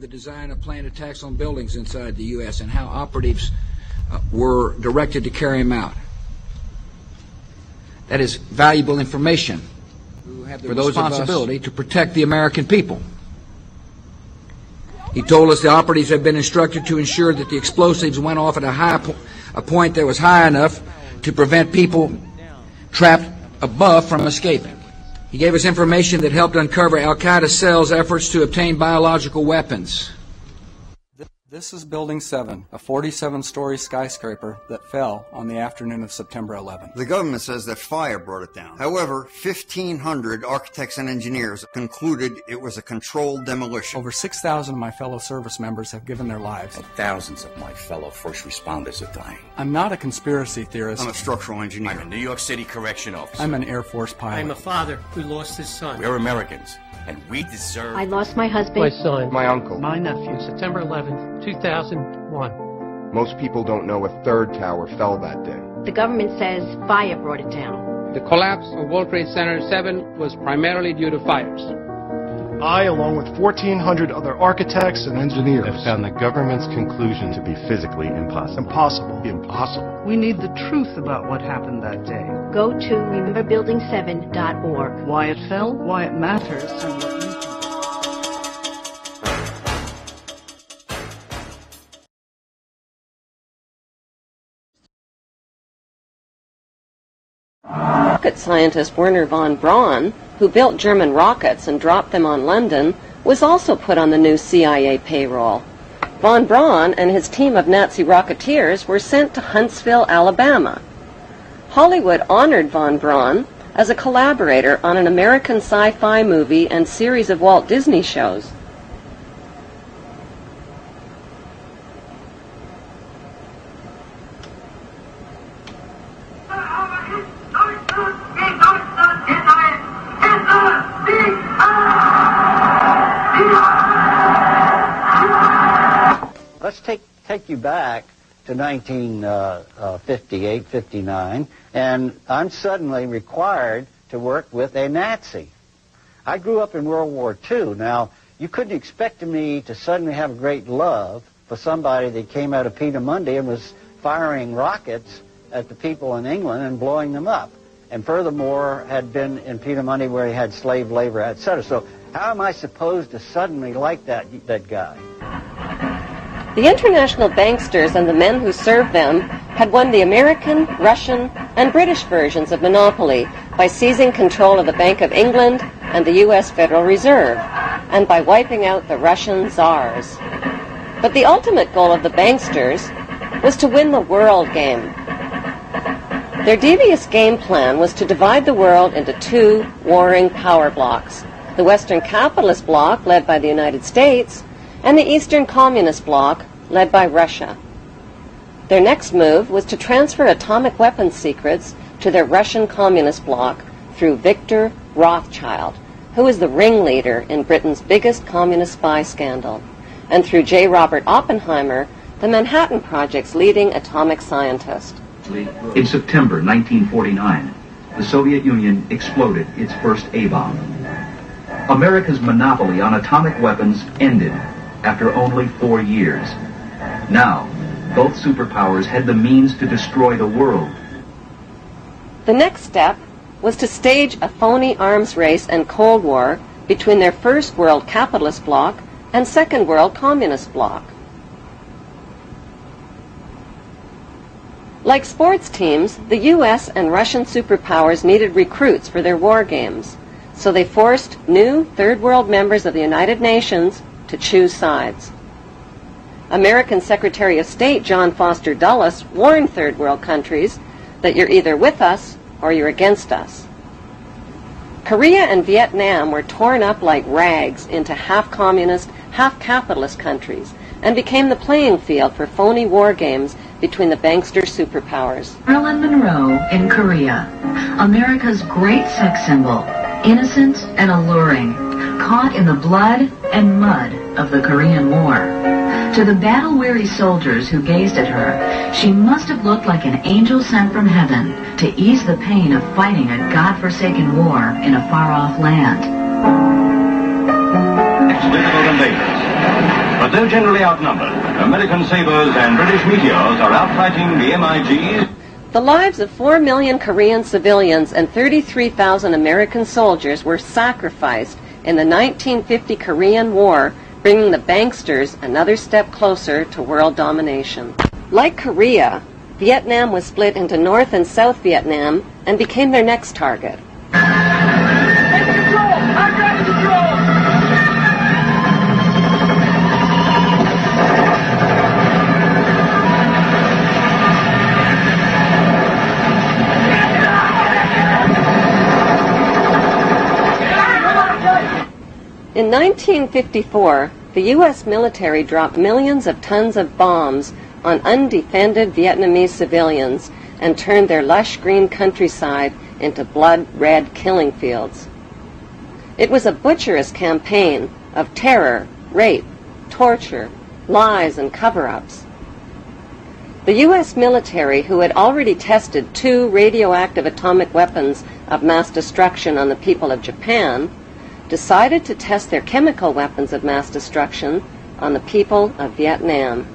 The design of planned attacks on buildings inside the U.S. and how operatives were directed to carry them out. That is valuable information for those responsibility to protect the American people. He told us the operatives had been instructed to ensure that the explosives went off at a point that was high enough to prevent people trapped above from escaping. He gave us information that helped uncover Al-Qaeda cells' efforts to obtain biological weapons. This is Building 7, a 47-story skyscraper that fell on the afternoon of September 11th. The government says that fire brought it down. However, 1,500 architects and engineers concluded it was a controlled demolition. Over 6,000 of my fellow service members have given their lives. And thousands of my fellow first responders are dying. I'm not a conspiracy theorist. I'm a structural engineer. I'm a New York City correction officer. I'm an Air Force pilot. I'm a father who lost his son. We're Americans, and we deserve... I lost my husband. My son. My uncle. My nephew. September 11th, 2001. Most people don't know a third tower fell that day. The government says fire brought it down. The collapse of World Trade Center 7 was primarily due to fires. I, along with 1,400 other architects and engineers, have found the government's conclusion to be physically impossible. Impossible. We need the truth about what happened that day. Go to rememberbuilding7.org. Why it fell, why it matters, and what you can do. Rocket scientist Wernher von Braun, who built German rockets and dropped them on London, was also put on the new CIA payroll. Von Braun and his team of Nazi rocketeers were sent to Huntsville, Alabama. Hollywood honored von Braun as a collaborator on an American sci-fi movie and series of Walt Disney shows. Let's take you back to 1958, 59, and I'm suddenly required to work with a Nazi. I grew up in World War II. Now, you couldn't expect me to suddenly have a great love for somebody that came out of Petermundy and was firing rockets at the people in England and blowing them up, and furthermore had been in Petermundy where he had slave labor, etc. So how am I supposed to suddenly like that guy? The international banksters and the men who served them had won the American, Russian, and British versions of monopoly by seizing control of the Bank of England and the U.S. Federal Reserve, and by wiping out the Russian czars. But the ultimate goal of the banksters was to win the world game. Their devious game plan was to divide the world into two warring power blocks: the Western capitalist bloc, led by the United States, and the Eastern Communist Bloc, led by Russia. Their next move was to transfer atomic weapons secrets to their Russian Communist Bloc through Victor Rothschild, who was the ringleader in Britain's biggest communist spy scandal, and through J. Robert Oppenheimer, the Manhattan Project's leading atomic scientist. In September 1949, the Soviet Union exploded its first A-bomb. America's monopoly on atomic weapons ended after only 4 years. Now, both superpowers had the means to destroy the world. The next step was to stage a phony arms race and Cold War between their First World Capitalist Bloc and Second World Communist Bloc. Like sports teams, the U.S. and Russian superpowers needed recruits for their war games, so they forced new Third World members of the United Nations to choose sides. American Secretary of State John Foster Dulles warned Third World countries that you're either with us or you're against us. Korea and Vietnam were torn up like rags into half-communist, half-capitalist countries and became the playing field for phony war games between the bankster superpowers. Marilyn Monroe in Korea, America's great sex symbol, innocent and alluring, caught in the blood and mud of the Korean War. To the battle-weary soldiers who gazed at her, she must have looked like an angel sent from heaven to ease the pain of fighting a God-forsaken war in a far-off land. Explicable invaders. But though generally outnumbered, American Sabres and British Meteors are outfighting the MiGs. The lives of 4 million Korean civilians and 33,000 American soldiers were sacrificed in the 1950 Korean War, bringing the banksters another step closer to world domination. Like Korea, Vietnam was split into North and South Vietnam and became their next target. In 1954, the U.S. military dropped millions of tons of bombs on undefended Vietnamese civilians and turned their lush green countryside into blood-red killing fields. It was a butcherous campaign of terror, rape, torture, lies, and cover-ups. The U.S. military, who had already tested 2 radioactive atomic weapons of mass destruction on the people of Japan, decided to test their chemical weapons of mass destruction on the people of Vietnam.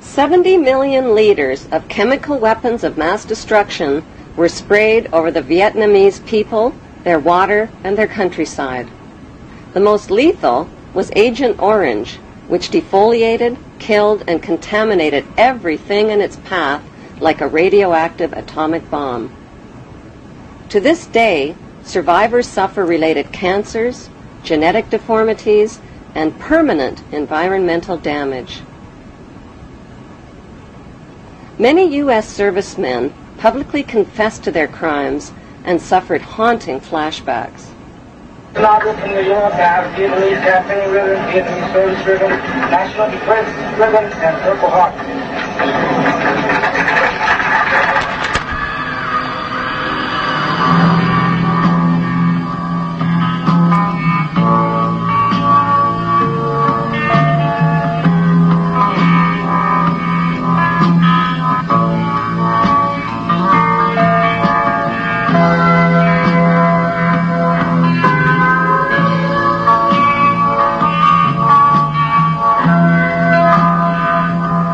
$70 million liters of chemical weapons of mass destruction were sprayed over the Vietnamese people, their water, and their countryside. The most lethal was Agent Orange, which defoliated, killed, and contaminated everything in its path like a radioactive atomic bomb. To this day, survivors suffer related cancers, genetic deformities, and permanent environmental damage. Many U.S. servicemen publicly confessed to their crimes and suffered haunting flashbacks. Novel from New York, I have Vietnamese campaign ribbon, Vietnamese service ribbon, National Defense ribbon, and Purple Heart.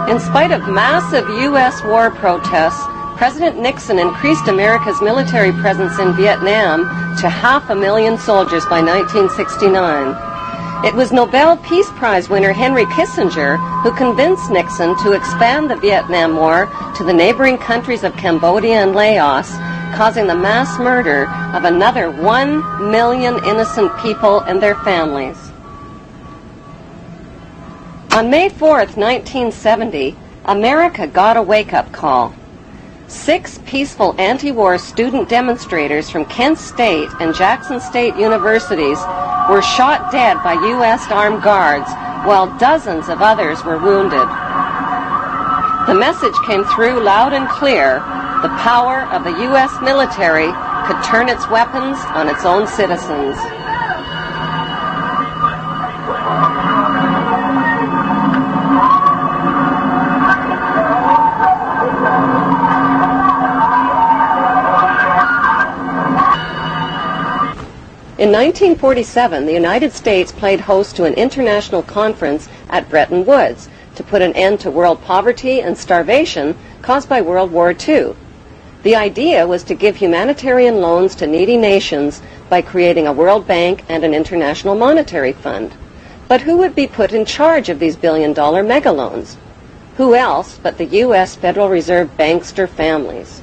In spite of massive U.S. war protests, President Nixon increased America's military presence in Vietnam to 500,000 soldiers by 1969. It was Nobel Peace Prize winner Henry Kissinger who convinced Nixon to expand the Vietnam War to the neighboring countries of Cambodia and Laos, causing the mass murder of another 1 million innocent people and their families. On May 4th, 1970, America got a wake-up call. 6 peaceful anti-war student demonstrators from Kent State and Jackson State universities were shot dead by U.S. armed guards, while dozens of others were wounded. The message came through loud and clear: the power of the U.S. military could turn its weapons on its own citizens. In 1947, the United States played host to an international conference at Bretton Woods to put an end to world poverty and starvation caused by World War II. The idea was to give humanitarian loans to needy nations by creating a World Bank and an International Monetary Fund. But who would be put in charge of these billion-dollar megaloans? Who else but the U.S. Federal Reserve bankster families?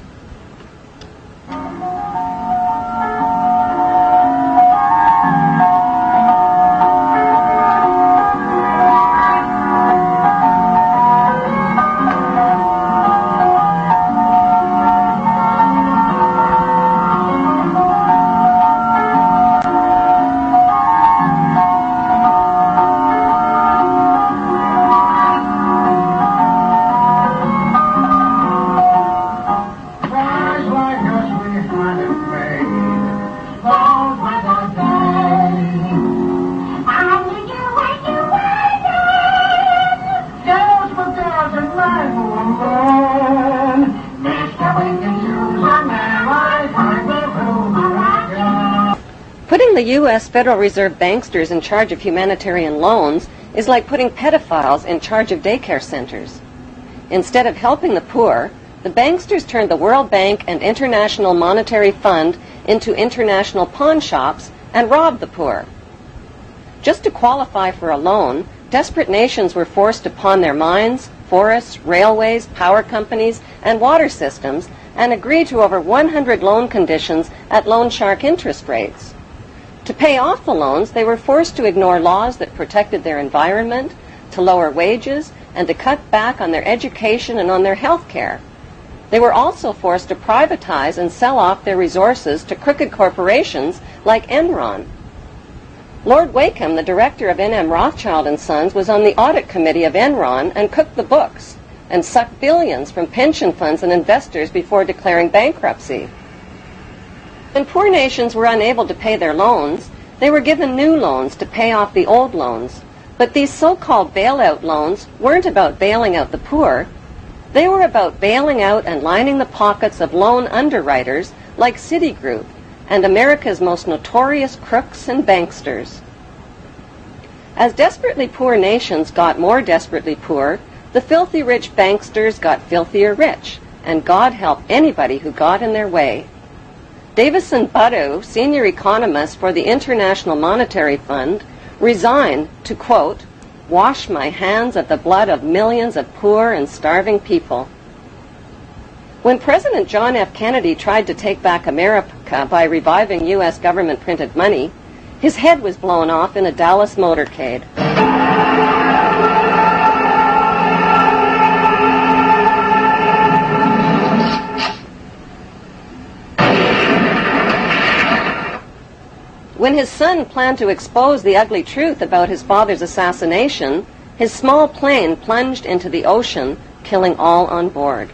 U.S. Federal Reserve banksters in charge of humanitarian loans is like putting pedophiles in charge of daycare centers. Instead of helping the poor, the banksters turned the World Bank and International Monetary Fund into international pawn shops and robbed the poor. Just to qualify for a loan, desperate nations were forced to pawn their mines, forests, railways, power companies, and water systems and agree to over 100 loan conditions at loan shark interest rates. To pay off the loans, they were forced to ignore laws that protected their environment, to lower wages, and to cut back on their education and on their health care. They were also forced to privatize and sell off their resources to crooked corporations like Enron. Lord Wakeham, the director of N.M. Rothschild & Sons, was on the audit committee of Enron and cooked the books and sucked billions from pension funds and investors before declaring bankruptcy. When poor nations were unable to pay their loans, they were given new loans to pay off the old loans. But these so-called bailout loans weren't about bailing out the poor. They were about bailing out and lining the pockets of loan underwriters like Citigroup and America's most notorious crooks and banksters. As desperately poor nations got more desperately poor, the filthy rich banksters got filthier rich, and God help anybody who got in their way. Davison Buddu, senior economist for the International Monetary Fund, resigned to, quote, wash my hands of the blood of millions of poor and starving people. When President John F. Kennedy tried to take back America by reviving U.S. government printed money, his head was blown off in a Dallas motorcade. When his son planned to expose the ugly truth about his father's assassination, his small plane plunged into the ocean, killing all on board.